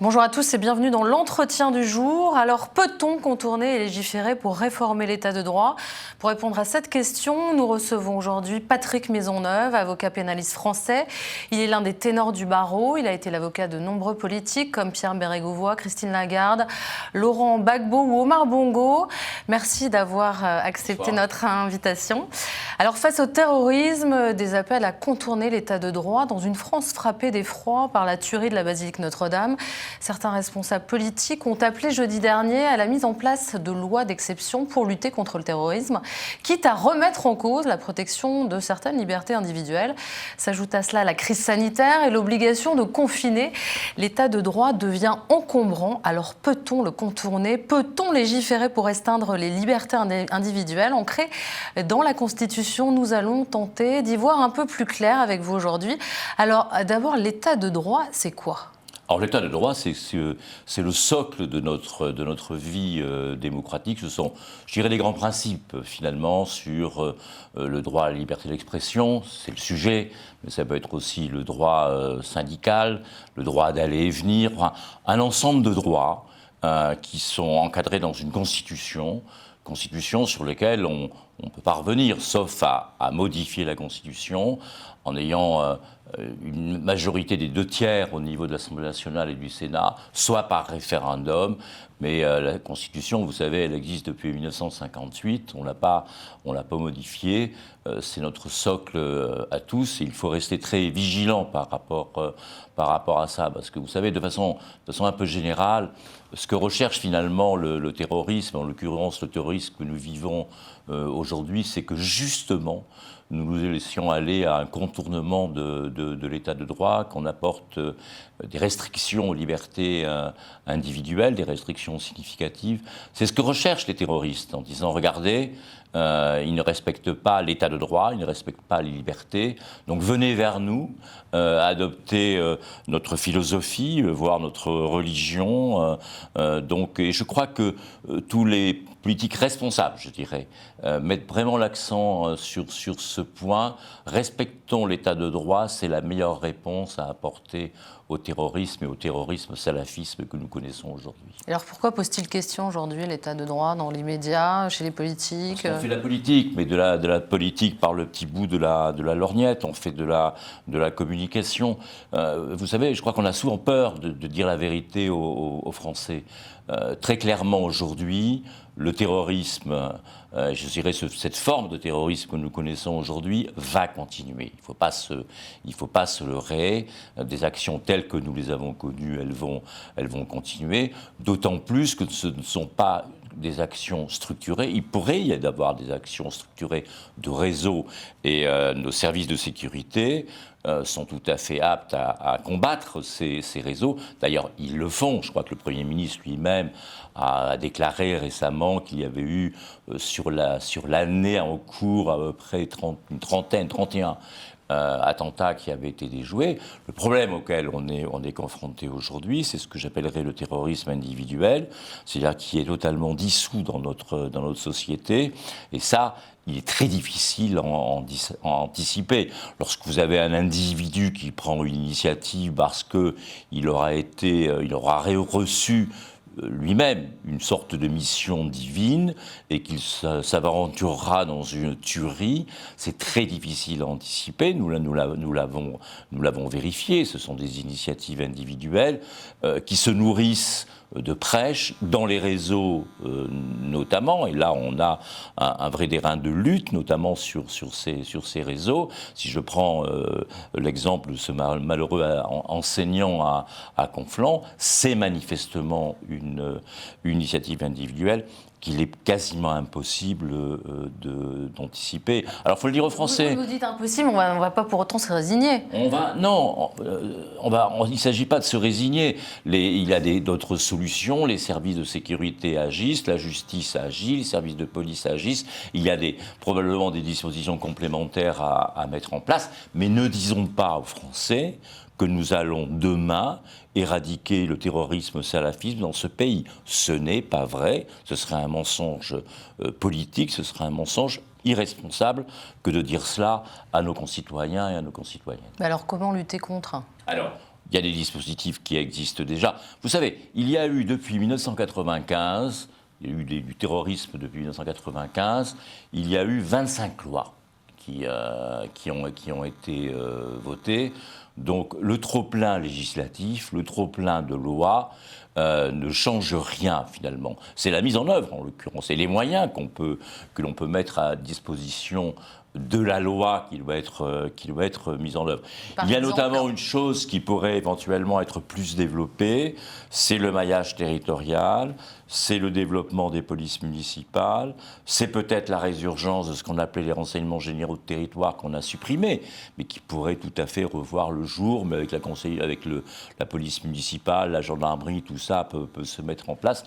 Bonjour à tous et bienvenue dans l'entretien du jour. Alors, peut-on contourner et légiférer pour réformer l'état de droit? Pour répondre à cette question, nous recevons aujourd'hui Patrick Maisonneuve, avocat pénaliste français. Il est l'un des ténors du barreau. Il a été l'avocat de nombreux politiques comme Pierre Bérégovoy, Christine Lagarde, Laurent Gbagbo ou Omar Bongo. Merci d'avoir accepté notre invitation. Alors, face au terrorisme, des appels à contourner l'état de droit dans une France frappée d'effroi par la tuerie de la basilique Notre-Dame. Certains responsables politiques ont appelé jeudi dernier à la mise en place de lois d'exception pour lutter contre le terrorisme, quitte à remettre en cause la protection de certaines libertés individuelles. S'ajoute à cela la crise sanitaire et l'obligation de confiner. L'état de droit devient encombrant. Alors peut-on le contourner? Peut-on légiférer pour restreindre les libertés individuelles ancrées dans la Constitution? Nous allons tenter d'y voir un peu plus clair avec vous aujourd'hui. Alors d'abord, l'état de droit, c'est quoi? Alors l'état de droit, c'est le socle de notre vie démocratique. Ce sont, je dirais, les grands principes, finalement, sur le droit à la liberté d'expression, c'est le sujet, mais ça peut être aussi le droit syndical, le droit d'aller et venir, enfin, un ensemble de droits qui sont encadrés dans une constitution sur laquelle on ne peut pas revenir, sauf à modifier la Constitution en ayant une majorité des 2/3 au niveau de l'Assemblée nationale et du Sénat, soit par référendum. Mais la Constitution, vous savez, elle existe depuis 1958, on l'a pas modifiée, c'est notre socle à tous, et il faut rester très vigilant par rapport à ça, parce que vous savez, de façon un peu générale, ce que recherche finalement le terrorisme, en l'occurrence le terrorisme que nous vivons aujourd'hui, c'est que justement, nous nous laissions aller à un contournement de l'état de droit, qu'on apporte des restrictions aux libertés individuelles, des restrictions significatives. C'est ce que recherchent les terroristes en disant, regardez, ils ne respectent pas l'état de droit, ils ne respectent pas les libertés, donc venez vers nous, adoptez notre philosophie, voire notre religion. Et je crois que tous les politiques responsables, je dirais, mettent vraiment l'accent sur ce point. Respectons l'état de droit, c'est la meilleure réponse à apporter au terrorisme et au terrorisme salafisme que nous connaissons aujourd'hui. Alors pourquoi pose-t-il question aujourd'hui l'état de droit dans les médias, chez les politiques? On fait de la politique, mais de la politique par le petit bout de la lorgnette, on fait de la communication. Vous savez, je crois qu'on a souvent peur de dire la vérité aux Français. Très clairement aujourd'hui, le terrorisme, je dirais cette forme de terrorisme que nous connaissons aujourd'hui, va continuer. Il ne faut pas se leurrer. Des actions telles que nous les avons connues, elles vont continuer. D'autant plus que ce ne sont pas des actions structurées. Il pourrait y avoir des actions structurées de réseau, et nos services de sécurité sont tout à fait aptes à combattre ces réseaux. D'ailleurs, ils le font. Je crois que le Premier ministre lui-même a déclaré récemment qu'il y avait eu sur l'année en cours à peu près 31 attentats qui avaient été déjoués. Le problème auquel on est confronté aujourd'hui, c'est ce que j'appellerais le terrorisme individuel, c'est-à-dire qui est totalement dissous dans notre société. Et ça, il est très difficile à anticiper. Lorsque vous avez un individu qui prend une initiative parce qu'il aura reçu lui-même une sorte de mission divine et qu'il s'aventurera dans une tuerie, c'est très difficile à anticiper. Nous l'avons vérifié. Ce sont des initiatives individuelles qui se nourrissent de prêches dans les réseaux notamment, et là on a un vrai terrain de lutte, notamment sur ces réseaux. Si je prends l'exemple de ce malheureux enseignant à Conflans, c'est manifestement une initiative individuelle qu'il est quasiment impossible d'anticiper. Alors, il faut le dire aux Français. Vous dites impossible, on va pas pour autant se résigner. Il ne s'agit pas de se résigner. Il y a d'autres solutions. Les services de sécurité agissent, la justice agit, les services de police agissent. Il y a probablement des dispositions complémentaires à mettre en place. Mais ne disons pas aux Français que nous allons demain éradiquer le terrorisme salafisme dans ce pays. Ce n'est pas vrai. Ce serait un mensonge politique, ce serait un mensonge irresponsable que de dire cela à nos concitoyens et à nos concitoyennes. Alors comment lutter contre ? Alors, Il y a des dispositifs qui existent déjà. Vous savez, il y a eu depuis 1995, il y a eu du terrorisme depuis 1995, il y a eu 25 lois qui ont été votées. Donc le trop-plein législatif, le trop-plein de lois ne change rien finalement. C'est la mise en œuvre en l'occurrence et les moyens que l'on peut mettre à disposition de la loi qui doit être mise en œuvre. Il y a notamment une chose qui pourrait éventuellement être plus développée, c'est le maillage territorial, c'est le développement des polices municipales, c'est peut-être la résurgence de ce qu'on appelait les renseignements généraux de territoire qu'on a supprimés, mais qui pourrait tout à fait revoir le jour, mais avec la police municipale, la gendarmerie, tout ça peut se mettre en place.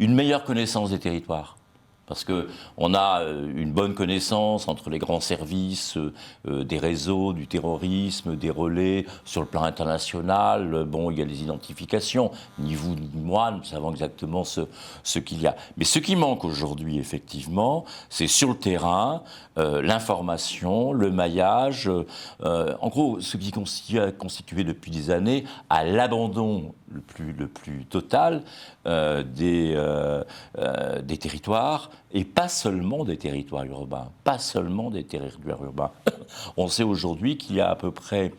Une meilleure connaissance des territoires. Parce qu'on a une bonne connaissance entre les grands services des réseaux, du terrorisme, des relais sur le plan international. Bon, il y a les identifications. Ni vous ni moi, nous savons exactement ce qu'il y a. Mais ce qui manque aujourd'hui, effectivement, c'est sur le terrain l'information, le maillage. En gros, ce qui a constitué depuis des années à l'abandon le plus total des territoires, et pas seulement des territoires urbains, On sait aujourd'hui qu'il y a à peu près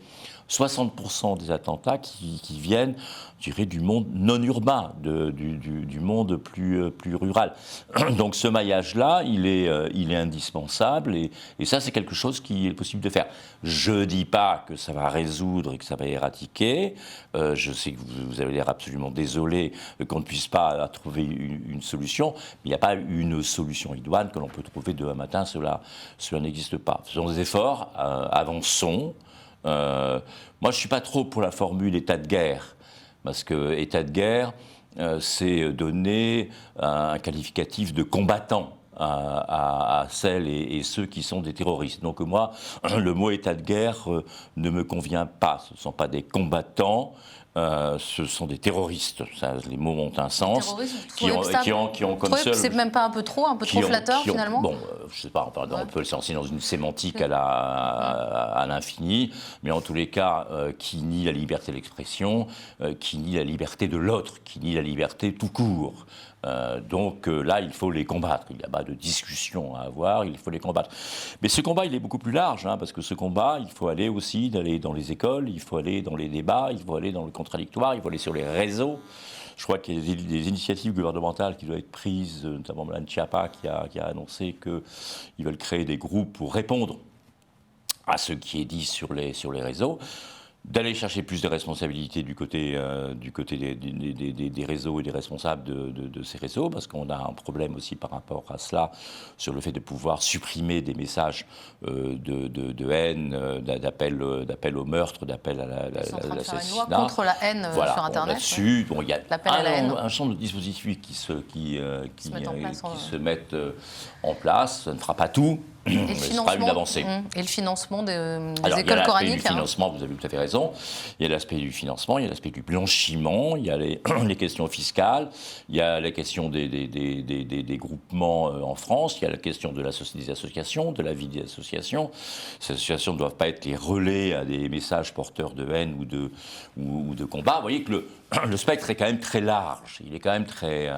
60% des attentats qui viennent, je dirais, du monde non urbain, du monde plus rural. Donc ce maillage-là, il est indispensable et ça, c'est quelque chose qui est possible de faire. Je ne dis pas que ça va résoudre et que ça va éradiquer. Je sais que vous avez l'air absolument désolé qu'on ne puisse pas trouver une solution, mais il n'y a pas une solution idoine que l'on peut trouver demain matin. Cela n'existe pas. Faisons des efforts, avançons. Moi, je ne suis pas trop pour la formule état de guerre, parce que état de guerre, c'est donner un qualificatif de combattant à celles et ceux qui sont des terroristes. Donc moi, le mot état de guerre ne me convient pas. Ce ne sont pas des combattants. Ce sont des terroristes. Ça, les mots ont un sens. Qui ont comme seul. C'est même pas un peu trop flatteur finalement. Bon, je sais pas. On peut le sortir dans une sémantique à l'infini, mais en tous les cas, qui nie la liberté d'expression, qui nie la liberté de l'autre, qui nie la liberté tout court. Donc là, il faut les combattre. Il n'y a pas de discussion à avoir, il faut les combattre. Mais ce combat, il est beaucoup plus large, parce que ce combat, il faut aller aussi dans les écoles, il faut aller dans les débats, il faut aller dans le contradictoire, il faut aller sur les réseaux. Je crois qu'il y a des initiatives gouvernementales qui doivent être prises, notamment Mme Schiappa qui a annoncé qu'ils veulent créer des groupes pour répondre à ce qui est dit sur les réseaux. D'aller chercher plus de responsabilités du côté des réseaux et des responsables de ces réseaux, parce qu'on a un problème aussi par rapport à cela, sur le fait de pouvoir supprimer des messages de haine, d'appel au meurtre, d'appel à l'assassinat. Une loi contre la haine sur Internet. Là-dessus, il y a un champ de dispositifs qui se mettent en place. Ça ne fera pas tout. Et ce sera une avancée. Et le financement des écoles coraniques. Il y a l'aspect du financement, vous avez tout à fait raison. Il y a l'aspect du financement, il y a l'aspect du blanchiment, il y a les questions fiscales, il y a la question des groupements en France, il y a la question des associations, de la vie des associations. Ces associations ne doivent pas être les relais à des messages porteurs de haine ou de combat. Vous voyez que le spectre est quand même très large. Il est quand même très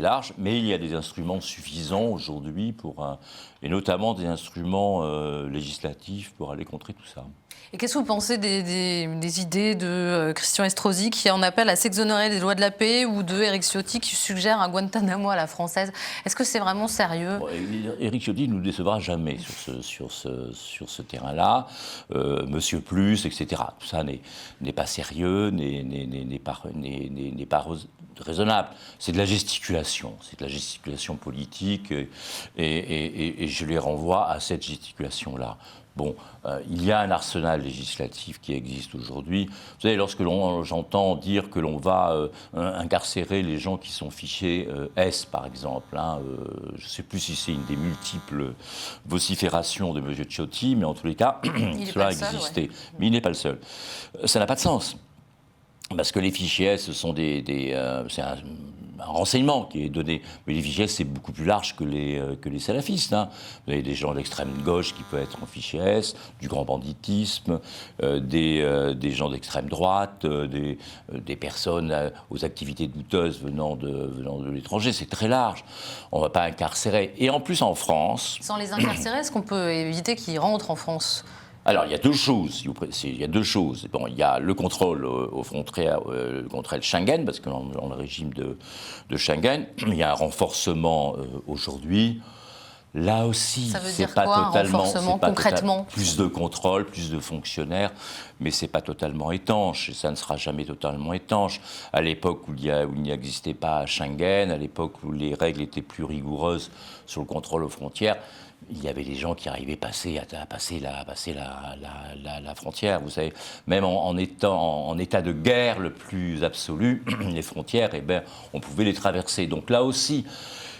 large, mais il y a des instruments suffisants aujourd'hui et notamment des instruments législatifs pour aller contrer tout ça. Et qu'est-ce que vous pensez des idées de Christian Estrosi qui en appelle à s'exonérer des lois de la paix ou de Éric Ciotti qui suggère un Guantanamo à la française? Est-ce que c'est vraiment sérieux? Éric Ciotti ne nous décevra jamais sur ce terrain-là. Monsieur Plus, etc. Tout ça n'est pas sérieux, n'est pas raisonnable. C'est de la gesticulation. C'est de la gesticulation politique et je les renvoie à cette gesticulation-là. Bon, il y a un arsenal législatif qui existe aujourd'hui. Vous savez, lorsque j'entends dire que l'on va incarcérer les gens qui sont fichés S, par exemple, je ne sais plus si c'est une des multiples vociférations de M. Ciotti, mais en tous les cas, cela a existé. Ouais. Mais il n'est pas le seul. Ça n'a pas de sens. Parce que les fichiers S, ce sont renseignement qui est donné. Mais les fichiers, c'est beaucoup plus large que les salafistes. Hein. Vous avez des gens d'extrême gauche qui peuvent être en fichier S, du grand banditisme, des gens d'extrême droite, des personnes aux activités douteuses venant de l'étranger. C'est très large. On ne va pas incarcérer. Et en plus, en France... Sans les incarcérer, est-ce qu'on peut éviter qu'ils rentrent en France ? Alors, il y a deux choses. Il y a deux choses. Bon, il y a le contrôle aux frontières, le contrôle Schengen, parce que dans le régime de Schengen, il y a un renforcement aujourd'hui. Là aussi, c'est pas totalement, concrètement plus de contrôle, plus de fonctionnaires, mais c'est pas totalement étanche. Et ça ne sera jamais totalement étanche. À l'époque où il n'y existait pas Schengen, à l'époque où les règles étaient plus rigoureuses sur le contrôle aux frontières, il y avait des gens qui arrivaient à passer la frontière. Vous savez, même en état de guerre le plus absolu, les frontières, eh ben, on pouvait les traverser. Donc là aussi,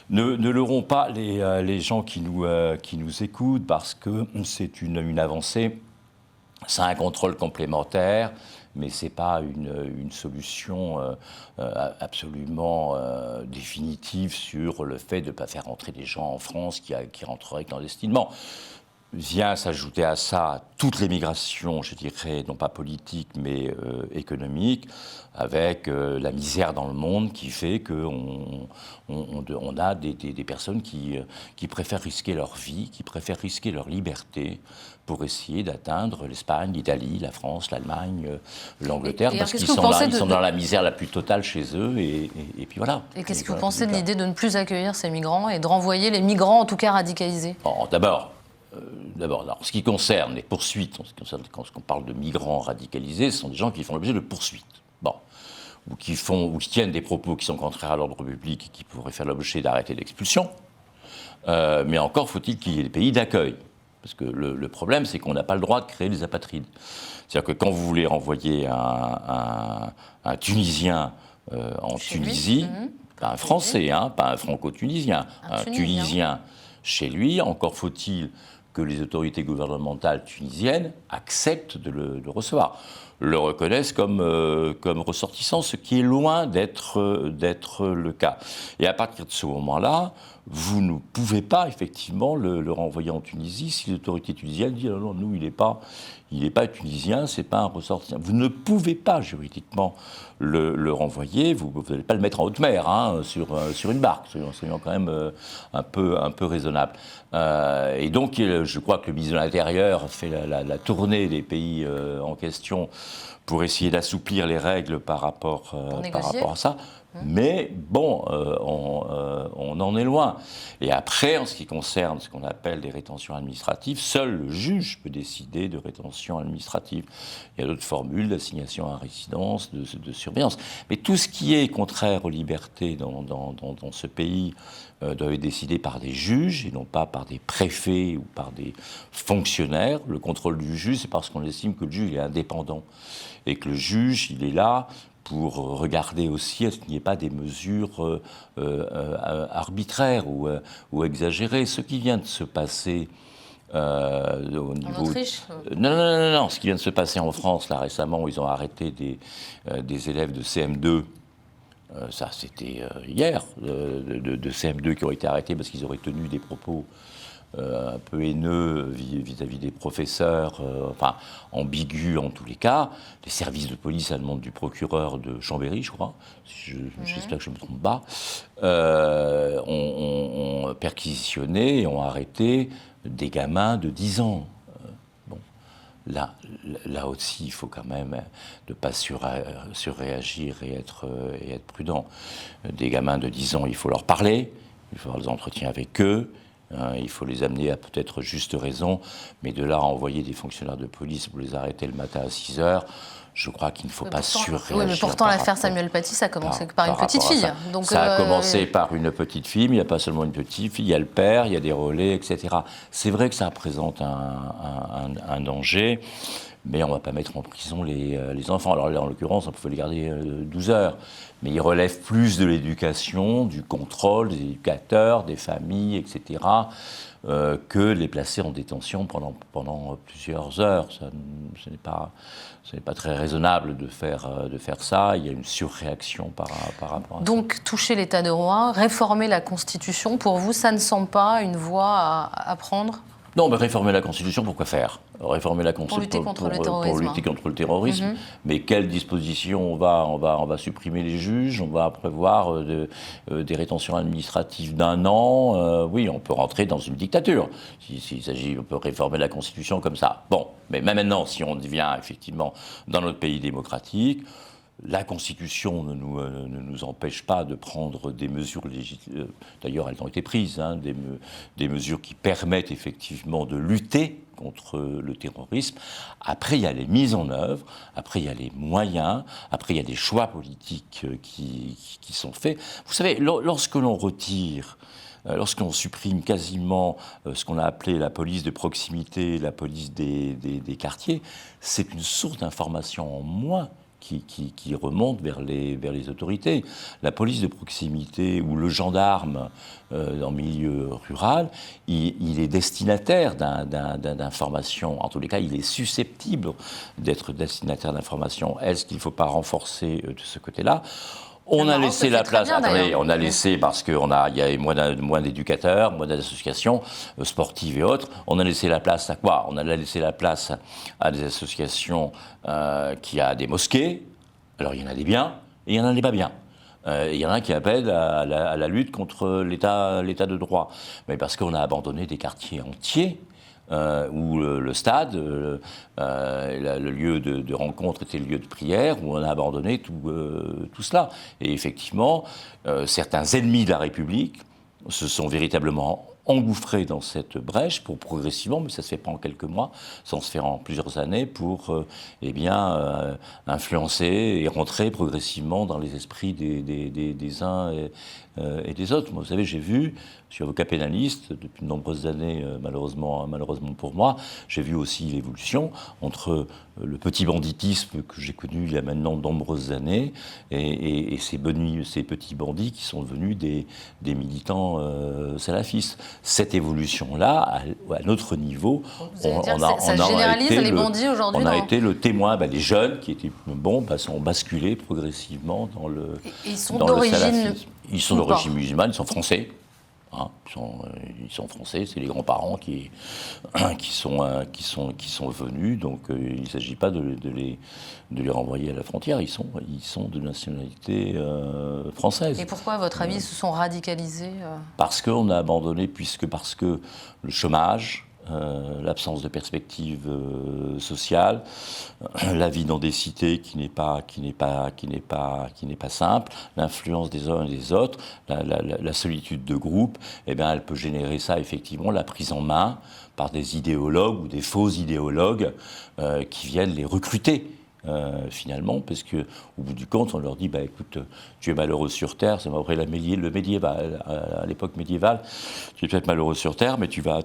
ne leurrons pas les gens qui nous écoutent, parce que c'est une avancée. C'est un contrôle complémentaire, mais ce n'est pas une solution absolument définitive sur le fait de ne pas faire rentrer des gens en France qui rentreraient clandestinement. Vient s'ajouter à ça toute l'immigration, je dirais, non pas politique, mais économique, avec la misère dans le monde qui fait qu'on a des personnes qui préfèrent risquer leur vie, qui préfèrent risquer leur liberté pour essayer d'atteindre l'Espagne, l'Italie, la France, l'Allemagne, l'Angleterre, parce qu'ils sont dans la misère la plus totale chez eux, et puis voilà. Et qu'est-ce que vous pensez de l'idée de ne plus accueillir ces migrants et de renvoyer les migrants, en tout cas radicalisés ? D'abord, en ce qui concerne les poursuites, quand on parle de migrants radicalisés, ce sont des gens qui font l'objet de poursuites. Bon. Ou qui tiennent des propos qui sont contraires à l'ordre public et qui pourraient faire l'objet d'arrêtés d'expulsion. Mais encore faut-il qu'il y ait des pays d'accueil. Parce que le problème, c'est qu'on n'a pas le droit de créer des apatrides. C'est-à-dire que quand vous voulez renvoyer un Tunisien en Tunisie, pas un Français, pas un Franco-Tunisien, un Tunisien chez lui, encore faut-il que les autorités gouvernementales tunisiennes acceptent de le recevoir, le reconnaissent comme ressortissant, ce qui est loin d'être le cas. Et à partir de ce moment-là, vous ne pouvez pas effectivement le renvoyer en Tunisie si l'autorité tunisienne dit non, nous, il n'est pas tunisien, c'est pas un ressortissant. Vous ne pouvez pas juridiquement le renvoyer, vous n'allez pas le mettre en haute mer sur une barque, soyons quand même un peu raisonnable. Et donc, je crois que le ministre de l'Intérieur fait la tournée des pays en question pour essayer d'assouplir les règles par rapport à ça. Mais bon, on en est loin. Et après, en ce qui concerne ce qu'on appelle des rétentions administratives, seul le juge peut décider de rétention administrative. Il y a d'autres formules d'assignation à résidence, de surveillance. Mais tout ce qui est contraire aux libertés dans ce pays doit être décidé par des juges et non pas par des préfets ou par des fonctionnaires. Le contrôle du juge, c'est parce qu'on estime que le juge est indépendant et que le juge, il est là pour regarder aussi à ce qu'il n'y ait pas des mesures arbitraires ou exagérées. Ce qui vient de se passer au niveau... En Autriche Non. Ce qui vient de se passer en France, là, récemment, où ils ont arrêté des élèves de CM2, ça c'était hier, de CM2 qui ont été arrêtés parce qu'ils auraient tenu des propos un peu haineux vis-à-vis des professeurs, ambigus en tous les cas. Les services de police à la demande du procureur de Chambéry, je crois, j'espère que je ne me trompe pas, ont perquisitionné et ont arrêté des gamins de 10 ans. Là aussi, il faut quand même ne pas surréagir et être prudent. Des gamins de 10 ans, il faut leur parler, il faut avoir des entretiens avec eux, il faut les amener à peut-être juste raison, mais de là à envoyer des fonctionnaires de police pour les arrêter le matin à 6 heures, je crois qu'il ne faut pas surréagir. Oui, mais pourtant l'affaire Samuel Paty, ça a commencé par une petite fille. Donc, ça a commencé par une petite fille, mais il n'y a pas seulement une petite fille, il y a le père, il y a des relais, etc. C'est vrai que ça représente un danger, mais on ne va pas mettre en prison les enfants. Alors là, en l'occurrence, on pouvait les garder 12 heures, mais ils relèvent plus de l'éducation, du contrôle des éducateurs, des familles, etc., que les placer en détention pendant plusieurs heures. Ce n'est pas très raisonnable de faire ça. Il y a une surréaction par rapport à ça. Donc, toucher l'état de droit, réformer la Constitution, pour vous, ça ne semble pas une voie à prendre ? Non, mais réformer la Constitution, pourquoi faire ? Réformer la Constitution pour lutter contre le terrorisme. Pour lutter contre le terrorisme. Mais quelles dispositions on va supprimer les juges, on va prévoir des rétentions administratives d'1 an. Oui, on peut rentrer dans une dictature. On peut réformer la Constitution comme ça. Bon, mais même maintenant, si on devient effectivement dans notre pays démocratique, la Constitution ne nous empêche pas de prendre des mesures législatives. D'ailleurs, elles ont été prises, des mesures qui permettent effectivement de lutter contre le terrorisme. Après, il y a les mises en œuvre, après, il y a les moyens, après, il y a des choix politiques qui sont faits. Vous savez, lorsque l'on retire, lorsqu'on supprime quasiment ce qu'on a appelé la police de proximité, la police des quartiers, c'est une source d'information en moins qui remonte vers les autorités. La police de proximité ou le gendarme en milieu rural, il est destinataire d'informations. En tous les cas, il est susceptible d'être destinataire d'informations. Est-ce qu'il ne faut pas renforcer de ce côté-là ? On a laissé la place, on a laissé parce qu'il y avait moins d'éducateurs, moins d'associations sportives et autres. On a laissé la place à quoi ? On a laissé la place à des associations qui a des mosquées. Alors il y en a des biens et il y en a des pas bien. Il y en a qui appellent à la lutte contre l'état de droit. Mais parce qu'on a abandonné des quartiers entiers. Où le stade, le lieu de rencontre était le lieu de prière, où on a abandonné tout cela. Et effectivement, certains ennemis de la République se sont véritablement engouffrés dans cette brèche pour progressivement, mais ça ne se fait pas en quelques mois, ça se fait en plusieurs années, pour influencer et rentrer progressivement dans les esprits des uns et des autres. Moi, vous savez, j'ai vu, je suis avocat pénaliste depuis de nombreuses années, malheureusement pour moi, j'ai vu aussi l'évolution entre le petit banditisme que j'ai connu il y a maintenant de nombreuses années et ces petits bandits qui sont devenus des militants salafistes. Cette évolution-là, à notre niveau, on a été le témoin. Les jeunes qui étaient bons ont basculé progressivement dans le salafisme. Ils sont d'origine musulmane, ils sont français. Ils sont français, c'est les grands-parents qui sont venus, donc il ne s'agit pas de les renvoyer à la frontière, ils sont de nationalité française. Et pourquoi, à votre avis, ils se sont radicalisés Parce qu'on a abandonné, parce que le chômage, l'absence de perspective sociale, la vie dans des cités qui n'est pas simple, l'influence des uns et des autres, la solitude de groupe, elle peut générer ça effectivement, la prise en main par des idéologues ou des faux idéologues qui viennent les recruter. Finalement, parce qu'au bout du compte, on leur dit écoute, tu es malheureux sur Terre, c'est après le médiéval, à l'époque médiévale, tu es peut-être malheureux sur Terre, mais tu vas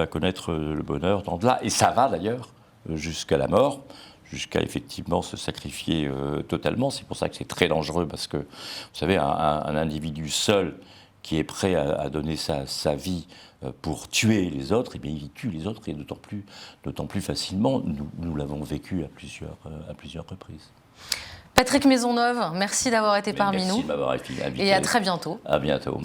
connaître le bonheur dans là. Et ça va d'ailleurs jusqu'à la mort, jusqu'à effectivement se sacrifier totalement. C'est pour ça que c'est très dangereux, parce que, vous savez, un individu seul qui est prêt à donner sa vie pour tuer les autres, il tue les autres et d'autant plus facilement. Nous l'avons vécu à plusieurs reprises. Patrick Maisonneuve, merci d'avoir été parmi nous. Merci de m'avoir invité. Et à très bientôt. À bientôt.